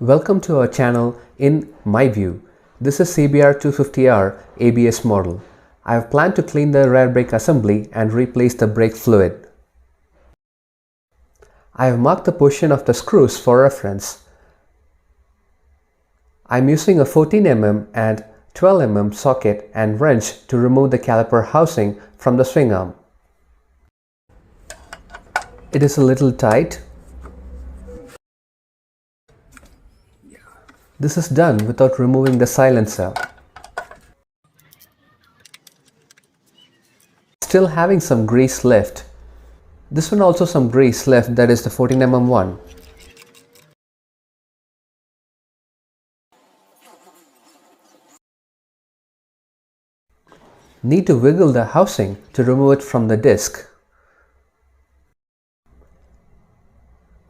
Welcome to our channel in my view. This is CBR250R ABS model. I have planned to clean the rear brake assembly and replace the brake fluid. I have marked the position of the screws for reference. I am using a 14 mm and 12 mm socket and wrench to remove the caliper housing from the swing arm. It is a little tight. This is done without removing the silencer. Still having some grease left. This one also some grease left, that is the 14 mm one. Need to wiggle the housing to remove it from the disc.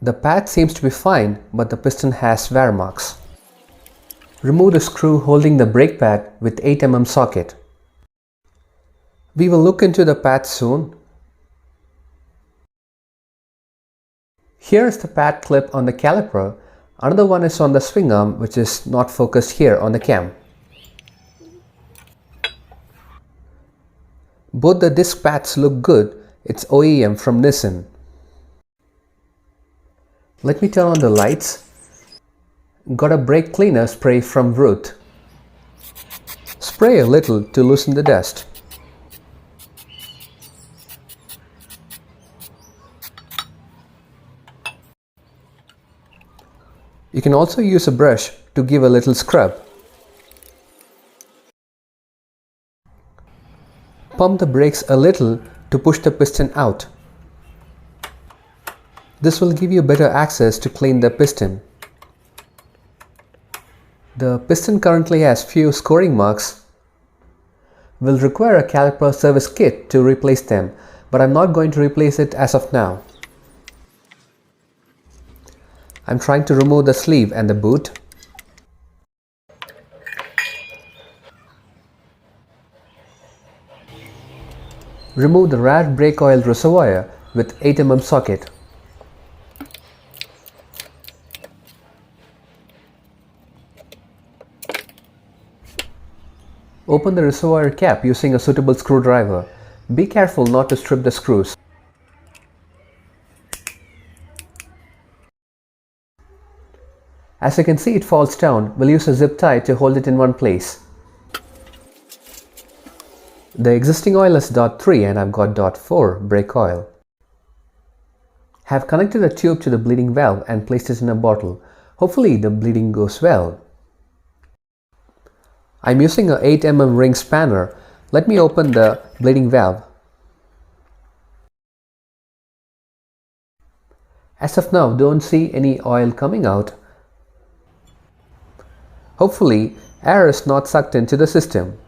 The pad seems to be fine, but the piston has wear marks. Remove the screw holding the brake pad with 8 mm socket. We will look into the pad soon. Here is the pad clip on the caliper. Another one is on the swing arm, which is not focused here on the cam. Both the disc pads look good. It's OEM from Nissan. Let me turn on the lights. Got a brake cleaner spray from Ruth. Spray a little to loosen the dust. You can also use a brush to give a little scrub. Pump the brakes a little to push the piston out. This will give you better access to clean the piston. The piston currently has few scoring marks. Will require a caliper service kit to replace them, but I'm not going to replace it as of now. I'm trying to remove the sleeve and the boot. Remove the rear brake oil reservoir with 8 mm socket. Open the reservoir cap using a suitable screwdriver. Be careful not to strip the screws. As you can see, it falls down. We'll use a zip tie to hold it in one place. The existing oil is .3 and I've got .4 brake oil. Have connected a tube to the bleeding valve and placed it in a bottle. Hopefully the bleeding goes well. I'm using a 8 mm ring spanner. Let me open the bleeding valve. As of now, don't see any oil coming out. Hopefully, air is not sucked into the system.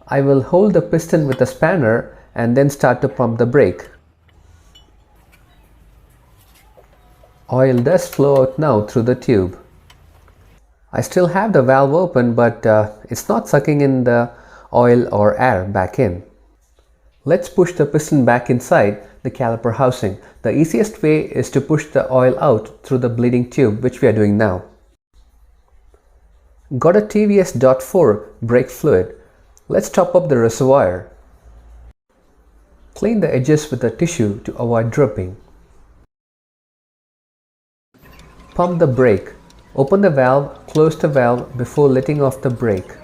I will hold the piston with the spanner and then start to pump the brake. Oil does flow out now through the tube. I still have the valve open, but it's not sucking in the oil or air back in. Let's push the piston back inside the caliper housing. The easiest way is to push the oil out through the bleeding tube, which we are doing now. Got a TVS .4 brake fluid. Let's top up the reservoir. Clean the edges with a tissue to avoid dripping. Pump the brake. Open the valve, close the valve before letting off the brake.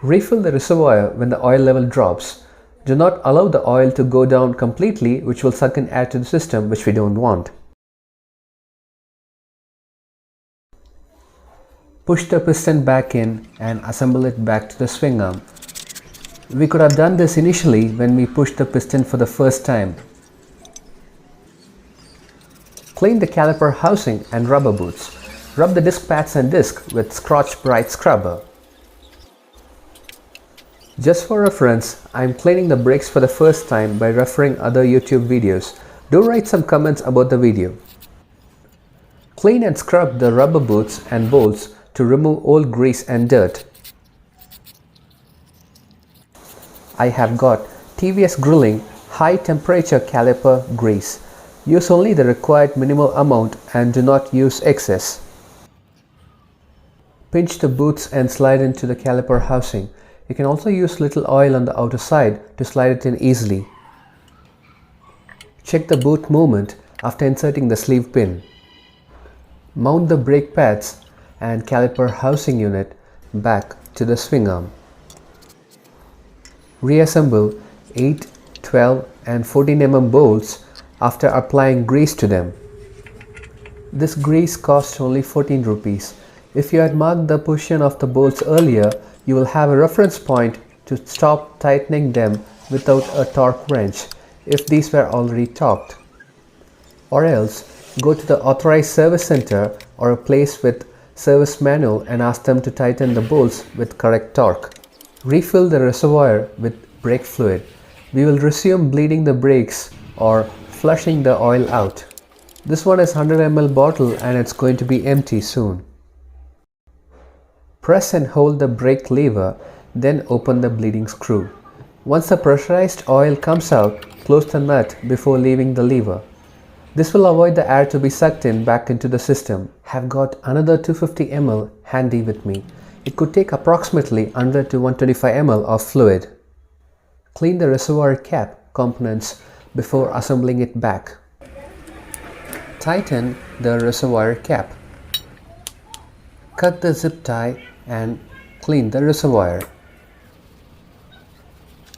Refill the reservoir when the oil level drops. Do not allow the oil to go down completely, which will suck in air to the system, which we don't want. Push the piston back in and assemble it back to the swing arm. We could have done this initially when we pushed the piston for the first time. Clean the caliper housing and rubber boots. Rub the disc pads and disc with Scotch-Brite scrubber. Just for reference, I am cleaning the brakes for the first time by referring other YouTube videos. Do write some comments about the video. Clean and scrub the rubber boots and bolts to remove old grease and dirt. I have got TVS Grilling high temperature caliper grease. Use only the required minimal amount and do not use excess. Pinch the boots and slide into the caliper housing. You can also use little oil on the outer side to slide it in easily. Check the boot movement after inserting the sleeve pin. Mount the brake pads and caliper housing unit back to the swing arm. Reassemble 8, 12 and 14 mm bolts after applying grease to them. This grease costs only 14 rupees. If you had marked the position of the bolts earlier, you will have a reference point to stop tightening them without a torque wrench if these were already torqued. Or else, go to the authorized service center or a place with service manual and ask them to tighten the bolts with correct torque. Refill the reservoir with brake fluid. We will resume bleeding the brakes or flushing the oil out. This one is 100 ml bottle and it's going to be empty soon. Press and hold the brake lever, then open the bleeding screw. Once the pressurized oil comes out, close the nut before leaving the lever. This will avoid the air to be sucked in back into the system. Have got another 250 ml handy with me. It could take approximately 100 to 125 ml of fluid. Clean the reservoir cap components before assembling it back. Tighten the reservoir cap. Cut the zip tie and clean the reservoir.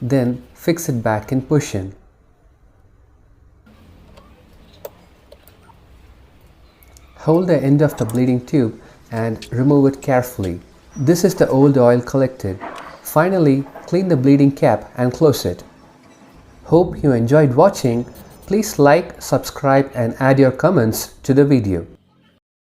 Then fix it back in position. Hold the end of the bleeding tube and remove it carefully. This is the old oil collected. Finally, clean the bleeding cap and close it. Hope you enjoyed watching. Please like, subscribe and add your comments to the video.